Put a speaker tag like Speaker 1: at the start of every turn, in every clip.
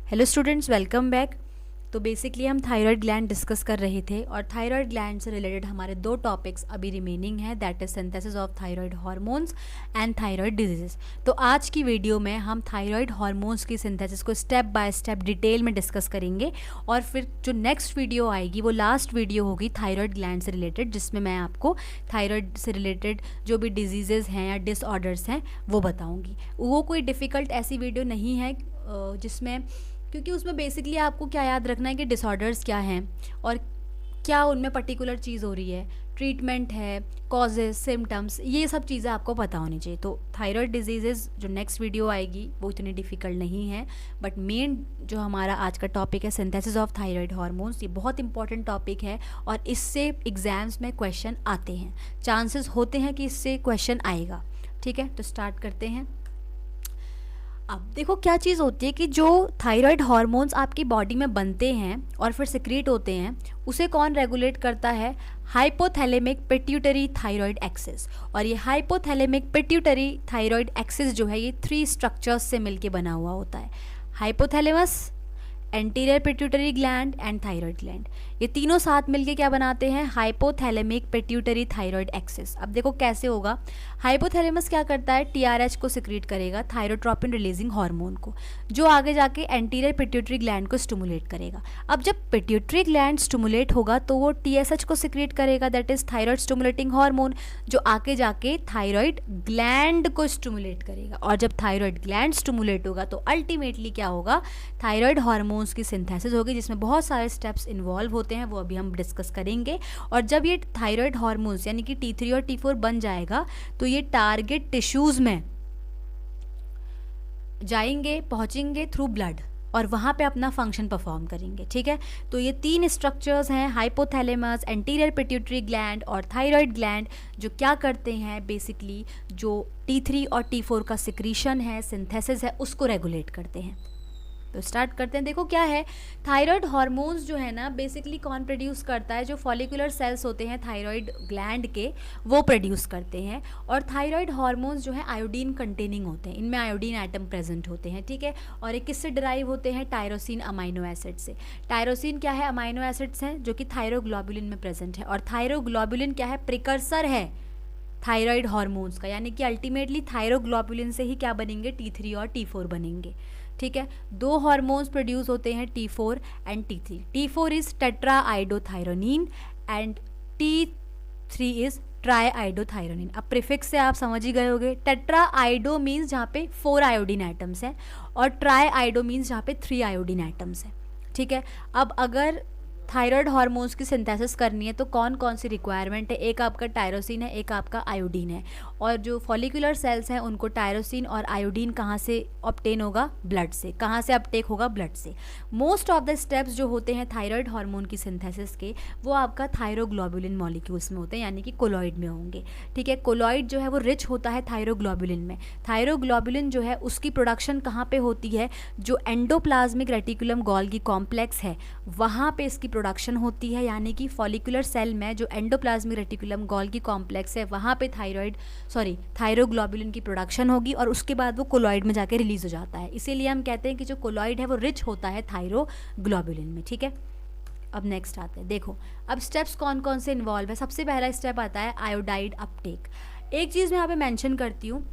Speaker 1: Hello students, welcome back. तो basically हम thyroid gland discuss कर रहे थे और थायराइड ग्लैंड से रिलेटेड हमारे दो टॉपिक्स अभी रिमेनिंग है, that is synthesis of thyroid hormones and thyroid diseases. तो आज की वीडियो में हम थायराइड हार्मोन्स की सिंथेसिस को स्टेप बाय स्टेप डिटेल में डिस्कस करेंगे और फिर जो नेक्स्ट वीडियो आएगी वो लास्ट वीडियो होगी थायराइड ग्लैंड से रिलेटेड, जिसमें मैं आपको थायराइड से रिलेटेड जो भी डिजीजेस हैं या डिसऑर्डर्स हैं वो बताऊँगी। वो कोई डिफ़िकल्ट ऐसी वीडियो नहीं है जिसमें, क्योंकि उसमें बेसिकली आपको क्या याद रखना है कि डिसऑर्डर्स क्या हैं और क्या उनमें पर्टिकुलर चीज़ हो रही है, ट्रीटमेंट है, कॉजेज़, सिम्टम्स, ये सब चीज़ें आपको पता होनी चाहिए। तो थायराइड डिजीज़ेज़ जो नेक्स्ट वीडियो आएगी वो इतनी डिफ़िकल्ट नहीं है, बट मेन जो हमारा आज का टॉपिक है सिंथेसिस ऑफ थायराइड हार्मोन्स, ये बहुत इंपॉर्टेंट टॉपिक है और इससे एग्ज़ाम्स में क्वेश्चन आते हैं, चांसेस होते हैं कि इससे क्वेश्चन आएगा। ठीक है, तो स्टार्ट करते हैं। अब देखो क्या चीज़ होती है कि जो थायराइड हार्मोन्स आपकी बॉडी में बनते हैं और फिर सिक्रीट होते हैं, उसे कौन रेगुलेट करता है? Hypothalamic pituitary thyroid axis. और ये हाइपोथैलेमिक पिट्यूटरी थायराइड एक्सिस जो है ये 3 स्ट्रक्चर्स से मिलके बना हुआ होता है। Hypothalamus, anterior pituitary gland and thyroid gland, ये तीनों साथ मिलके क्या बनाते हैं? Hypothalamic pituitary thyroid axis. अब देखो कैसे होगा। हाइपोथैलेमस क्या करता है? टीआरएच को सिक्रीट करेगा, थायरोट्रोपिन रिलीजिंग हार्मोन को, जो आगे जाके एंटीरियर पिट्यूटरी ग्लैंड को स्टिमुलेट करेगा। अब जब पिट्यूटरी ग्लैंड स्टिमुलेट होगा तो वो टीएसएच को सिक्रीट करेगा, that is thyroid stimulating hormone, जो आके जाके थायराइड ग्लैंड को स्टिमुलेट करेगा। और जब थायराइड ग्लैंड स्टिमुलेट होगा तो अल्टीमेटली क्या होगा? थायराइड हार्मोन्स की सिंथेसिस होगी, जिसमें बहुत सारे स्टेप्स इन्वॉल्व होते हैं, वो अभी हम डिस्कस करेंगे। और जब ये थायराइड हार्मोन्स यानी कि T3 और T4 बन जाएगा तो ये टारगेट टिश्यूज में जाएंगे, पहुंचेंगे थ्रू ब्लड और वहाँ पे अपना फंक्शन परफॉर्म करेंगे। ठीक है, तो ये 3 स्ट्रक्चर्स हैं, हाइपोथैलेमस, एंटीरियर पिट्यूटरी ग्लैंड और थायराइड ग्लैंड, जो क्या करते हैं बेसिकली जो T3 और T4 का सिक्रीशन है, सिंथेसिस है, उसको रेगुलेट करते हैं। तो स्टार्ट करते हैं। देखो क्या है, थायराइड हार्मोन्स जो है ना बेसिकली कौन प्रोड्यूस करता है? जो फॉलिकुलर सेल्स होते हैं थायराइड ग्लैंड के, वो प्रोड्यूस करते हैं। और थायराइड हार्मोन्स जो है आयोडीन कंटेनिंग होते हैं, इनमें आयोडीन एटम प्रेजेंट होते हैं। ठीक है, और ये किससे डिराइव होते हैं? टायरोसिन अमाइनो एसिड से। टायरोसिन क्या है? अमाइनो एसिड्स हैं जो कि थायरोग्लोबुलिन में प्रेजेंट है, और थायरोग्लोबुलिन क्या है? प्रिकर्सर है थायराइड हार्मोन्स का, यानी कि अल्टीमेटली थायरोग्लोबुलिन से ही क्या बनेंगे? T3 और T4 बनेंगे। ठीक है, 2 हार्मोन्स प्रोड्यूस होते हैं, T4 and T3। T4 is tetra iodothyronine and T3 is try iodothyronine. अब प्रीफिक्स से आप समझ ही गए होंगे। टेट्रा आइडो मीन्स जहाँ पे 4 आयोडीन एटम्स हैं और ट्राई आइडो मीन्स जहाँ पे 3 आयोडीन एटम्स हैं। ठीक है, अब अगर थायराइड हार्मोन्स की सिंथेसिस करनी है तो कौन कौन सी रिक्वायरमेंट है? एक आपका टायरोसिन है, एक आपका आयोडीन है। और जो फॉलिकुलर सेल्स हैं उनको टायरोसिन और आयोडीन कहाँ से ऑब्टेन होगा? ब्लड से। कहाँ से अपटेक होगा? ब्लड से। मोस्ट ऑफ द स्टेप्स जो होते हैं थायराइड हार्मोन की सिंथेसिस के, वो आपका थायरोग्लोबुलिन मॉलिक्यूल्स में होते हैं, यानी कि कोलॉइड में होंगे। ठीक है, कोलॉइड जो है वो रिच होता है थायरोग्लोबुलिन में। थायरोग्लोबुलिन जो है उसकी प्रोडक्शन कहाँ पे होती है? जो एंडोप्लाज्मिक रेटिकुलम गोल्गी कॉम्प्लेक्स है वहाँ पे इसकी प्रोडक्शन होती है, यानी कि फॉलिकुलर सेल में जो एंडोप्लाज्मिक रेटिकुलम गोल्गी कॉम्प्लेक्स है वहाँ पे थायरोग्लोबुलिन की प्रोडक्शन होगी और उसके बाद वो कोलॉइड में जाके रिलीज हो जाता है। इसीलिए हम कहते हैं कि जो कोलॉइड है वो रिच होता है थायरोग्लोबुलिन में। ठीक है, अब नेक्स्ट आते हैं। देखो अब स्टेप्स कौन कौन से इन्वॉल्व है। सबसे पहला स्टेप आता है आयोडाइड अपटेक। एक चीज़ मैं यहाँ पे मेंशन करती हूँ,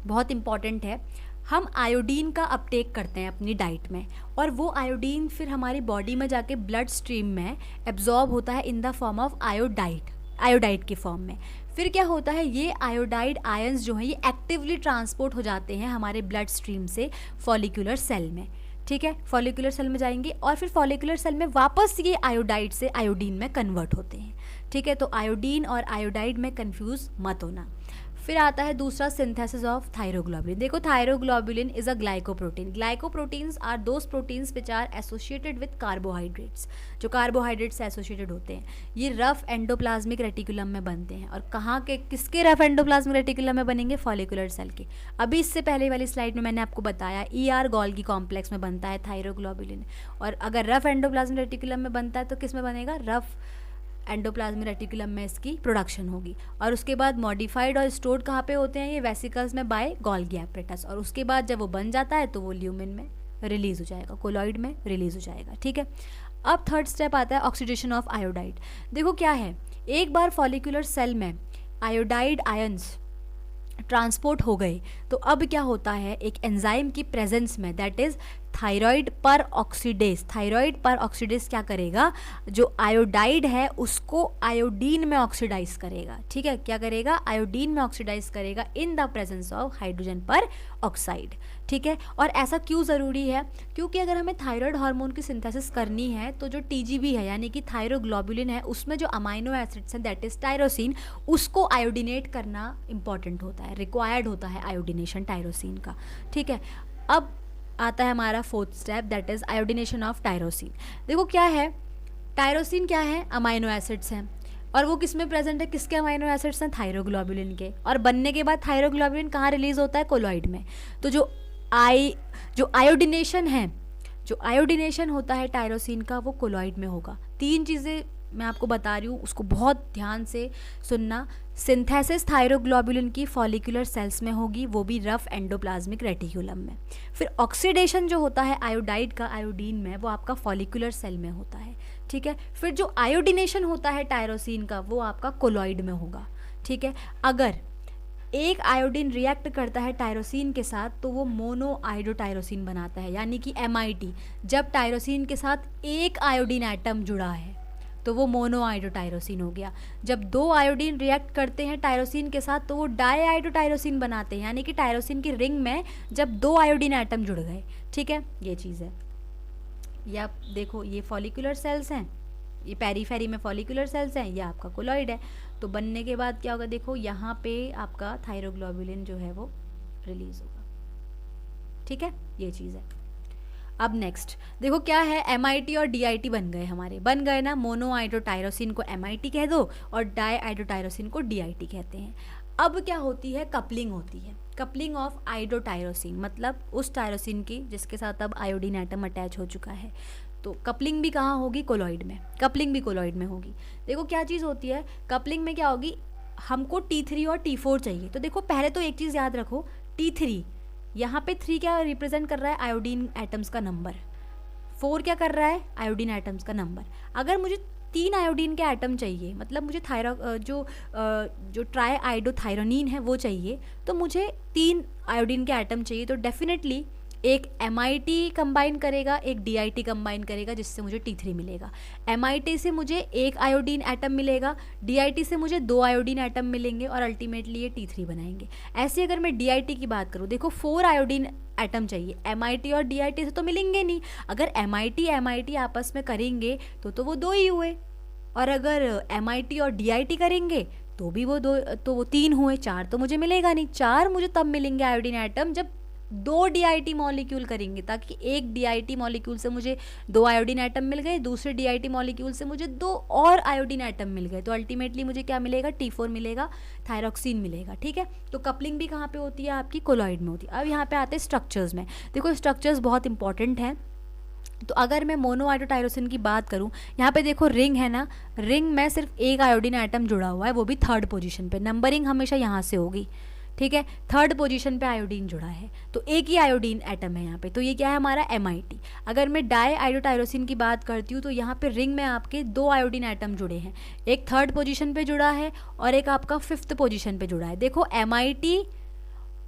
Speaker 1: बहुत इंपॉर्टेंट है। हम आयोडीन का अपटेक करते हैं अपनी डाइट में और वो आयोडीन फिर हमारी बॉडी में जाके ब्लड स्ट्रीम में एब्जॉर्ब होता है in the form of iodide के फॉर्म में। फिर क्या होता है? ये आयोडाइड आयंस जो हैं ये एक्टिवली ट्रांसपोर्ट हो जाते हैं हमारे ब्लड स्ट्रीम से फॉलिकुलर सेल में। ठीक है, फॉलिकुलर सेल में जाएंगे और फिर फॉलिकुलर सेल में वापस ये आयोडाइड से आयोडीन में कन्वर्ट होते हैं। ठीक है, तो आयोडीन और आयोडाइड में कंफ्यूज मत होना। फिर आता है दूसरा सिंथेसिस ऑफ थायरोग्लोबुलिन। देखो thyroglobulin is a glycoprotein. Glycoproteins are those proteins which are associated with carbohydrates, जो कार्बोहाइड्रेट से एसोसिएटेड होते हैं। ये रफ एंडोप्लाज्मिक रेटिकुलम में बनते हैं। और कहाँ के, किसके रफ एंडोप्लाज्मिक रेटिकुलम में बनेंगे? फॉलिकुलर सेल के। अभी इससे पहले वाली स्लाइड में मैंने आपको बताया ER गोल्गी कॉम्प्लेक्स में बनता है थायरोग्लोबुलिन। और अगर रफ एंडोप्लाज्मिक रेटिकुलम में बनता है तो किस में बनेगा? रफ एंडोप्लाज्मिक रेटिकुलम में इसकी प्रोडक्शन होगी। और उसके बाद मॉडिफाइड और स्टोर्ड कहाँ पे होते हैं? ये वेसिकल्स में बाय गोल्गी एपरेटस। और उसके बाद जब वो बन जाता है तो वो ल्यूमेन में रिलीज हो जाएगा, कोलॉइड में रिलीज हो जाएगा, ठीक है। अब थर्ड स्टेप आता है ऑक्सीडेशन ऑफ आयोडाइड। देखो क्या है, एक बार फॉलिकुलर सेल में आयोडाइड आयंस ट्रांसपोर्ट हो गए तो अब क्या होता है, एक एंजाइम की प्रेजेंस में, दैट इज थायराइड पर ऑक्सीडेज। थायराइड पर ऑक्सीडेज क्या करेगा, जो आयोडाइड है उसको आयोडीन में ऑक्सीडाइज करेगा, ठीक है। क्या करेगा, आयोडीन में ऑक्सीडाइज करेगा in the presence of hydrogen पर ऑक्साइड, ठीक है। और ऐसा क्यों ज़रूरी है, क्योंकि अगर हमें थायराइड हार्मोन की सिंथेसिस करनी है तो जो टीजीबी है यानी कि थायरोग्लोबुलिन है, उसमें जो अमाइनो एसिड्स हैं दैट इज टायरोसिन, उसको आयोडिनेट करना इंपॉर्टेंट होता है, रिक्वायर्ड होता है आयोडिनेशन टायरोसिन का, ठीक है। अब आता है हमारा fourth step, that is iodination of tyrosine. देखो क्या है, टायरोसिन क्या है, अमाइनो एसिड्स हैं, और वो किस में प्रेजेंट है, किसके अमाइनो एसिड्स हैं, थायरोग्लोबुलिन के। और बनने के बाद थायरोग्लोबुलिन कहाँ रिलीज होता है, कोलॉइड में। तो जो आयोडिनेशन है, जो आयोडिनेशन होता है टायरोसिन का, वो कोलॉइड में होगा। तीन चीज़ें मैं आपको बता रही हूँ, उसको बहुत ध्यान से सुनना। सिंथेसिस थायरोग्लोबुलिन की फॉलिकुलर सेल्स में होगी, वो भी रफ एंडोप्लाज्मिक रेटिकुलम में। फिर ऑक्सीडेशन जो होता है आयोडाइड का आयोडीन में, वो आपका फॉलिकुलर सेल में होता है, ठीक है। फिर जो आयोडिनेशन होता है टायरोसिन का, वो आपका कोलॉइड में होगा, ठीक है। अगर एक आयोडीन रिएक्ट करता है टायरोसिन के साथ तो वो मोनो आयोडोटायरोसिन बनाता है, यानी कि MIT। जब टायरोसिन के साथ एक आयोडीन एटम जुड़ा है तो वो मोनो आयोडोटायरोसिन हो गया। जब दो आयोडीन रिएक्ट करते हैं टायरोसिन के साथ तो वो डाई आयोडोटायरोसिन बनाते हैं, यानी कि टायरोसिन की रिंग में जब दो आयोडीन एटम जुड़ गए, ठीक है। ये चीज़ है। ये आप देखो, ये फॉलिकुलर सेल्स हैं, ये पेरीफेरी में फॉलिकुलर सेल्स हैं, ये आपका कोलॉइड है। तो बनने के बाद क्या होगा, देखो यहाँ पे आपका थायरोग्लोबुलिन जो है वो रिलीज होगा, ठीक है। ये चीज़ है। अब नेक्स्ट देखो क्या है, MIT और DIT बन गए हमारे, बन गए ना। मोनो आयोडोटायरोसिन को MIT कह दो और डाई आयोडोटायरोसिन को DIT कहते हैं। अब क्या होती है, कपलिंग होती है, कपलिंग ऑफ आयोडोटायरोसिन, मतलब उस टायरोसिन की जिसके साथ अब आयोडीन एटम अटैच हो चुका है। तो कपलिंग भी कहाँ होगी, कोलॉइड में। कपलिंग भी कोलॉइड में होगी। देखो क्या चीज़ होती है, कपलिंग में क्या होगी, हमको T3 और T4 चाहिए। तो देखो पहले तो एक चीज़ याद रखो, T3 यहाँ पे 3 क्या रिप्रेजेंट कर रहा है, आयोडीन एटम्स का नंबर। 4 क्या कर रहा है, आयोडीन एटम्स का नंबर। अगर मुझे 3 आयोडीन के एटम चाहिए, मतलब मुझे जो ट्राई आयोडोथायरोनिन है वो चाहिए, तो मुझे 3 आयोडीन के एटम चाहिए। तो डेफिनेटली एक MIT कंबाइन करेगा, एक DIT कंबाइन करेगा, जिससे मुझे T3 मिलेगा। MIT से मुझे एक आयोडीन एटम मिलेगा, DIT से मुझे 2 आयोडीन एटम मिलेंगे और अल्टीमेटली ये T3 बनाएंगे। ऐसे अगर मैं DIT की बात करूँ, देखो 4 आयोडीन एटम चाहिए, MIT और DIT से तो मिलेंगे नहीं। अगर MIT आपस में करेंगे तो वो 2 ही हुए, और अगर MIT और DIT करेंगे तो भी वो 2, तो वो 3 हुए, 4 तो मुझे मिलेगा नहीं। 4 मुझे तब मिलेंगे आयोडीन एटम जब 2 DIT मॉलिक्यूल करेंगे, ताकि एक DIT मॉलिक्यूल से मुझे 2 आयोडीन एटम मिल गए, दूसरे DIT मॉलिक्यूल से मुझे 2 और आयोडीन एटम मिल गए, तो अल्टीमेटली मुझे क्या मिलेगा, T4 मिलेगा, थायरोक्सिन मिलेगा, ठीक है। तो कपलिंग भी कहाँ पे होती है, आपकी कोलॉइड में होती है। अब यहाँ पे आते हैं स्ट्रक्चर्स में। देखो स्ट्रक्चर्स बहुत इंपॉर्टेंट हैं। तो अगर मैं मोनो आयोडोटायरोसिन की बात करूं, यहाँ पे देखो रिंग है ना, रिंग में सिर्फ एक आयोडीन एटम जुड़ा हुआ है, वो भी 3rd पोजीशन पे। नंबरिंग हमेशा यहाँ से होगी, ठीक है। 3rd पोजीशन पे आयोडीन जुड़ा है, तो एक ही आयोडीन एटम है यहाँ पे। तो ये क्या है हमारा, MIT। अगर मैं डाई आयोडोटायरोसिन की बात करती हूँ तो यहाँ पे रिंग में आपके 2 आयोडीन एटम जुड़े हैं, एक 3rd पोजीशन पे जुड़ा है और एक आपका 5th पोजीशन पे जुड़ा है। देखो MIT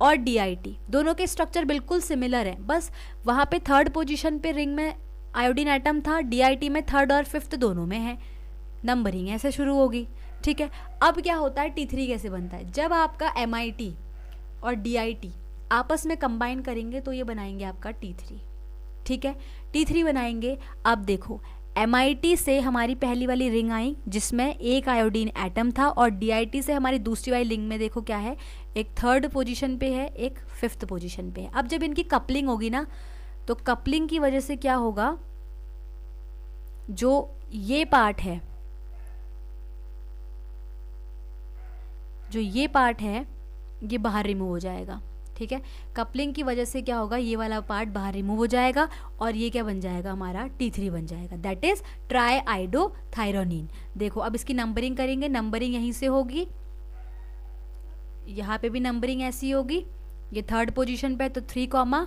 Speaker 1: और DIT दोनों के स्ट्रक्चर बिल्कुल सिमिलर है, बस वहाँ पे 3rd पोजीशन पे रिंग में आयोडीन एटम था, DIT में 3rd और 5th दोनों में है। नंबरिंग ऐसे शुरू होगी, ठीक है। अब क्या होता है, T3 कैसे बनता है, जब आपका MIT और DIT आपस में कंबाइन करेंगे तो ये बनाएंगे आपका T3, ठीक है। T3 बनाएंगे। अब देखो MIT से हमारी पहली वाली रिंग आई जिसमें एक आयोडीन एटम था, और DIT से हमारी दूसरी वाली रिंग में देखो क्या है, एक 3rd पोजीशन पे है, एक 5th पोजीशन पे है। अब जब इनकी कपलिंग होगी ना, तो कपलिंग की वजह से क्या होगा, जो ये पार्ट है, जो ये पार्ट है ये बाहर रिमूव हो जाएगा, ठीक है। कपलिंग की वजह से क्या होगा, ये वाला पार्ट बाहर रिमूव हो जाएगा और ये क्या बन जाएगा, हमारा T3 बन जाएगा, दैट इज ट्राई आयोडोथायरोनिन। देखो अब इसकी नंबरिंग करेंगे, नंबरिंग यहीं से होगी, यहाँ पे भी नंबरिंग ऐसी होगी, ये 3rd पोजीशन पे तो 3,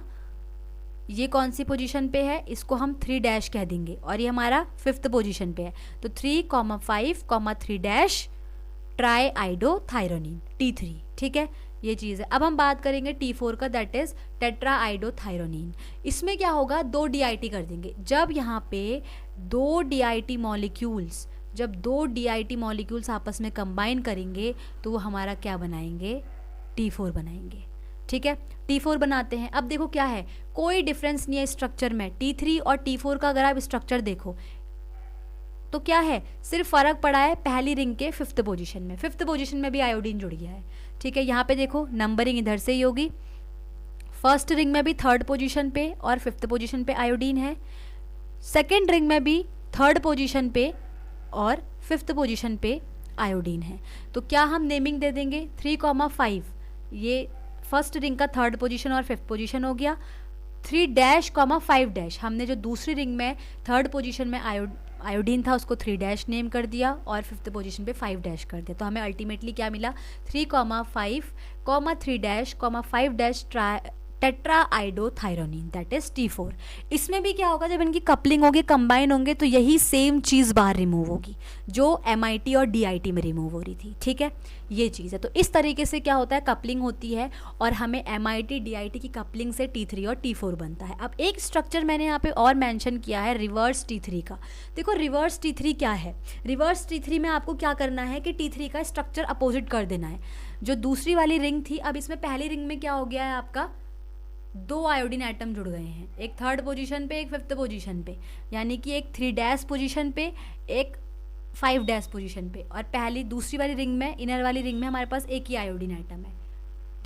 Speaker 1: ये कौन सी पोजीशन पे है, इसको हम 3 डैश कह देंगे, और ये हमारा 5th पोजीशन पे है। तो 3,5,3 ट्राई आइडोथायरोनिन T3, ठीक है, ये चीज़ है। अब हम बात करेंगे T4 का, दैट इज टेट्रा आइडोथायरोनिन। इसमें क्या होगा, 2 DIT कर देंगे। जब यहाँ पे 2 DIT मॉलिक्यूल्स आपस में कंबाइन करेंगे तो वो हमारा क्या बनाएंगे, T4 बनाएंगे, ठीक है। T4 बनाते हैं। अब देखो क्या है, कोई डिफरेंस नहीं है स्ट्रक्चर में। T3 और T4 का अगर आप स्ट्रक्चर देखो तो क्या है, सिर्फ फर्क पड़ा है पहली रिंग के 5th पोजीशन में। 5th पोजीशन में भी आयोडीन जुड़ गया है, ठीक है। यहाँ पे देखो नंबरिंग इधर से ही होगी। फर्स्ट रिंग में भी 3rd पोजीशन पे और 5th पोजीशन पे आयोडीन है। सेकेंड रिंग में भी 3rd पोजीशन पे और 5th पोजीशन पे आयोडीन है। तो क्या हम नेमिंग दे देंगे, 3,5, ये फर्स्ट रिंग का 3rd पोजीशन और 5th पोजीशन हो गया। 3-5 हमने जो दूसरी रिंग में 3rd पोजीशन में आयोडीन था उसको 3 नेम कर दिया और 5th पोजीशन पे 5 कर दिया। तो हमें अल्टीमेटली क्या मिला, 3,5,3-5 tetra iodothyronine, that is T4। इसमें भी क्या होगा, जब इनकी कपलिंग होगी, कंबाइन होंगे, तो यही सेम चीज़ बाहर रिमूव होगी जो MIT और DIT में रिमूव हो रही थी, ठीक है, ये चीज़ है। तो इस तरीके से क्या होता है, कपलिंग होती है और हमें MIT DIT की कपलिंग से T3 और T4 बनता है। अब एक स्ट्रक्चर मैंने यहाँ पे और मेंशन किया है, रिवर्स T3 का। देखो रिवर्स T3 क्या है, रिवर्स T3 में आपको क्या करना है कि T3 का स्ट्रक्चर अपोजिट कर देना है। जो दूसरी वाली रिंग थी, अब इसमें पहली रिंग में क्या हो गया है, आपका 2 आयोडीन एटम जुड़ गए हैं, एक 3rd पोजीशन पे, एक 5th पोजीशन पे, यानी कि एक 3 पोजीशन पे, एक 5 पोजीशन पे, और दूसरी वाली रिंग में, इनर वाली रिंग में हमारे पास एक ही आयोडीन एटम है,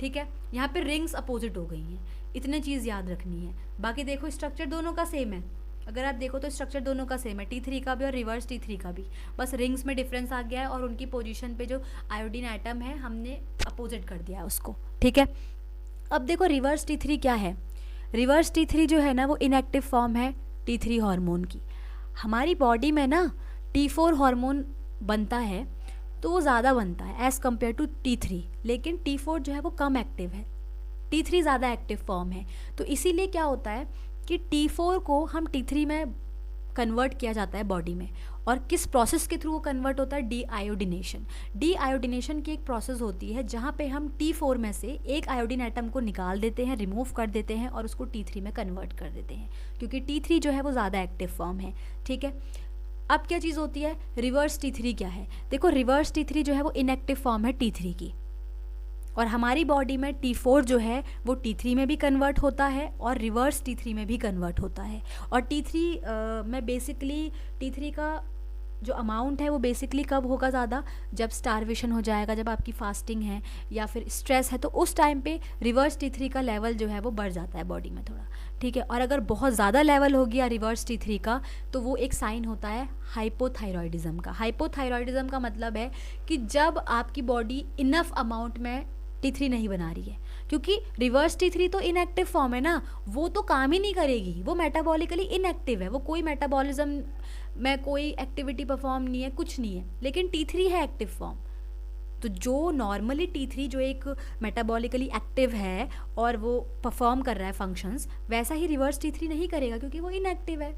Speaker 1: ठीक है। यहाँ पे रिंग्स अपोजिट हो गई हैं, इतने चीज़ याद रखनी है। बाकी देखो स्ट्रक्चर दोनों का सेम है, अगर आप देखो तो स्ट्रक्चर दोनों का सेम है, T3 का भी और रिवर्स T3 का भी, बस रिंग्स में डिफरेंस आ गया है और उनकी पोजीशन पे जो आयोडीन एटम है हमने अपोजिट कर दिया है उसको, ठीक है। अब देखो रिवर्स T3 क्या है, रिवर्स T3 जो है ना वो इनएक्टिव फॉर्म है T3 हार्मोन की। हमारी बॉडी में ना T4 हार्मोन बनता है तो वो ज़्यादा बनता है एज़ कम्पेयर टू T3, लेकिन T4 जो है वो कम एक्टिव है, T3 ज़्यादा एक्टिव फॉर्म है। तो इसीलिए क्या होता है कि T4 को हम T3 में कन्वर्ट किया जाता है बॉडी में, और किस प्रोसेस के थ्रू वो कन्वर्ट होता है, डीआयोडिनेशन। डीआयोडिनेशन की एक प्रोसेस होती है जहाँ पे हम T4 में से एक आयोडीन एटम को निकाल देते हैं, रिमूव कर देते हैं और उसको T3 में कन्वर्ट कर देते हैं, क्योंकि T3 जो है वो ज़्यादा एक्टिव फॉर्म है, ठीक है। अब क्या चीज़ होती है, रिवर्स T3 क्या है, देखो रिवर्स T3 जो है वो इनएक्टिव फॉर्म है T3 की, और हमारी बॉडी में T4 जो है वो T3 में भी कन्वर्ट होता है और रिवर्स T3 में भी कन्वर्ट होता है। और T3 में बेसिकली T3 का जो अमाउंट है वो बेसिकली कब होगा ज़्यादा, जब स्टारवेशन हो जाएगा, जब आपकी फास्टिंग है या फिर स्ट्रेस है, तो उस टाइम पे रिवर्स T3 का लेवल जो है वो बढ़ जाता है बॉडी में थोड़ा, ठीक है। और अगर बहुत ज़्यादा लेवल हो गया रिवर्स T3 का तो वो एक साइन होता है हाइपोथायरॉयडिज्म का। हाइपोथायरॉयडिज्म का मतलब है कि जब आपकी बॉडी इनफ अमाउंट में T3 नहीं बना रही है, क्योंकि रिवर्स T3 तो इनएक्टिव फॉर्म है ना, वो तो काम ही नहीं करेगी, वो मेटाबॉलिकली इनएक्टिव है, वो कोई मेटाबॉलिज्म में कोई एक्टिविटी परफॉर्म नहीं है, कुछ नहीं है, लेकिन T3 है एक्टिव फॉर्म। तो जो नॉर्मली T3 जो एक मेटाबॉलिकली एक्टिव है और वो परफॉर्म कर रहा है फंक्शंस, वैसा ही रिवर्स T3 नहीं करेगा क्योंकि वो इनएक्टिव है,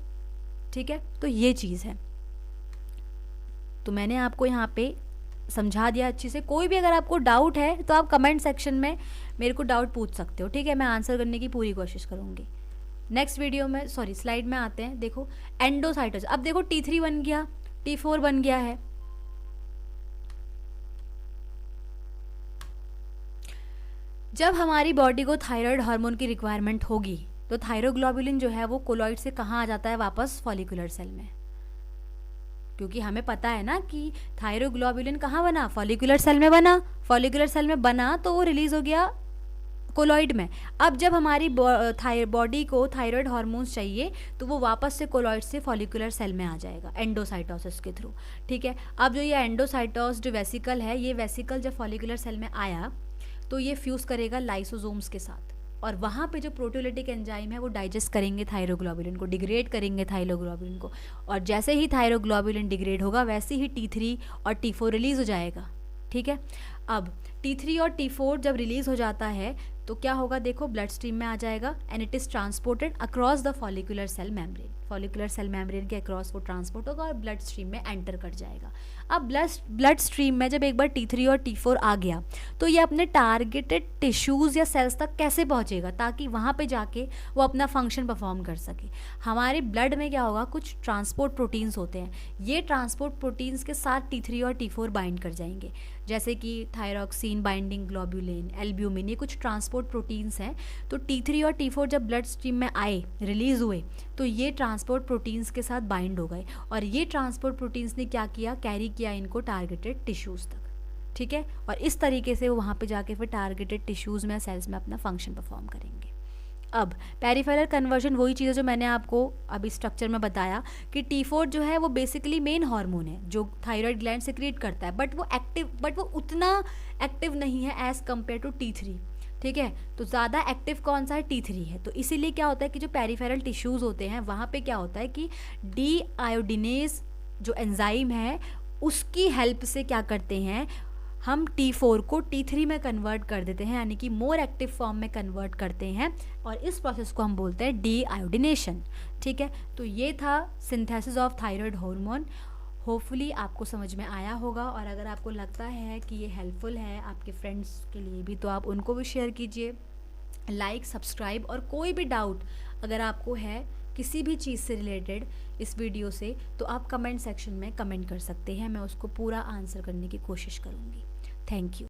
Speaker 1: ठीक है। तो ये चीज़ है, तो मैंने आपको यहाँ पे समझा दिया अच्छे से। कोई भी अगर आपको डाउट है तो आप कमेंट सेक्शन में मेरे को डाउट पूछ सकते हो, ठीक है, मैं आंसर करने की पूरी कोशिश करूँगी। नेक्स्ट वीडियो में स्लाइड में आते हैं। देखो एंडोसाइटोस, अब देखो T3 बन गया, T4 बन गया है। जब हमारी बॉडी को थायराइड हार्मोन की रिक्वायरमेंट होगी तो थायरोग्लोबुलिन जो है वो कोलॉइड से कहाँ आ जाता है, वापस फॉलिकुलर सेल में, क्योंकि हमें पता है ना कि थायरोग्लोबुलिन कहाँ बना, फॉलिकुलर सेल में बना। फॉलिकुलर सेल में बना तो वो रिलीज हो गया कोलॉइड में। अब जब हमारी बॉडी को थायराइड हार्मोन्स चाहिए तो वो वापस से कोलॉइड से फॉलिकुलर सेल में आ जाएगा एंडोसाइटोसिस के थ्रू, ठीक है। अब जो ये एंडोसाइटोस जो वेसिकल है, ये वेसिकल जब फॉलिकुलर सेल में आया तो ये फ्यूज़ करेगा लाइसोसोम्स के साथ, और वहाँ पे जो प्रोटियोलिटिक एंजाइम है वो डाइजेस्ट करेंगे थायरोग्लोबुलिन को, डिग्रेड करेंगे थायरोग्लोबुलिन को, और जैसे ही थायरोग्लोबुलिन डिग्रेड होगा वैसे ही T3 और T4 रिलीज़ हो जाएगा, ठीक है। अब T3 और T4 जब रिलीज़ हो जाता है तो क्या होगा, देखो ब्लड स्ट्रीम में आ जाएगा and it is transported across the follicular cell membrane. Follicular cell membrane के अक्रॉस वो ट्रांसपोर्ट होगा और ब्लड स्ट्रीम में एंटर कर जाएगा। अब ब्लड स्ट्रीम में जब एक बार T3 और T4 आ गया तो ये अपने टारगेटेड टिश्यूज़ या सेल्स तक कैसे पहुँचेगा, ताकि वहाँ पे जाके वो अपना फंक्शन परफॉर्म कर सके। हमारे ब्लड में क्या होगा, कुछ ट्रांसपोर्ट प्रोटीन्स होते हैं, ये ट्रांसपोर्ट प्रोटीन्स के साथ T3 और T4 बाइंड कर जाएंगे, जैसे कि थायरॉक्सिन बाइंडिंग ग्लोबुलिन, एल्ब्यूमिन, ये कुछ ट्रांसपोर्ट प्रोटीन्स हैं। तो T3 और T4 जब ब्लड स्ट्रीम में आए, रिलीज़ हुए, तो ये ट्रांसपोर्ट प्रोटीन्स के साथ बाइंड हो गए और ये ट्रांसपोर्ट प्रोटीन्स ने क्या किया, कैरी किया इनको टारगेटेड टिश्यूज़ तक, ठीक है। और इस तरीके से वो वहाँ पे जाके फिर टारगेटेड टिश्यूज़ में, सेल्स में अपना फंक्शन परफॉर्म करेंगे। अब पेरिफेरल कन्वर्जन वही चीज़ है जो मैंने आपको अभी स्ट्रक्चर में बताया कि T4 जो है वो बेसिकली मेन हार्मोन है जो थायराइड ग्लैंड सिक्रीट करता है, बट वो उतना एक्टिव नहीं है एज़ कम्पेयर टू T3, ठीक है। तो ज़्यादा एक्टिव कौन सा है, T3 है। तो इसीलिए क्या होता है कि जो पेरिफेरल टिश्यूज़ होते हैं वहाँ पे क्या होता है कि डी आयोडिनेज जो एंजाइम है उसकी हेल्प से क्या करते हैं, हम T4 को T3 में कन्वर्ट कर देते हैं, यानी कि मोर एक्टिव फॉर्म में कन्वर्ट करते हैं और इस प्रोसेस को हम बोलते हैं डी आयोडिनेशन, ठीक है। तो ये था synthesis of thyroid hormone. Hopefully आपको समझ में आया होगा और अगर आपको लगता है कि ये हेल्पफुल है आपके फ्रेंड्स के लिए भी तो आप उनको भी शेयर कीजिए, लाइक, सब्सक्राइब। और कोई भी डाउट अगर आपको है किसी भी चीज़ से रिलेटेड इस वीडियो से तो आप कमेंट सेक्शन में कमेंट कर सकते हैं, मैं उसको पूरा आंसर करने की कोशिश करूँगी। Thank you.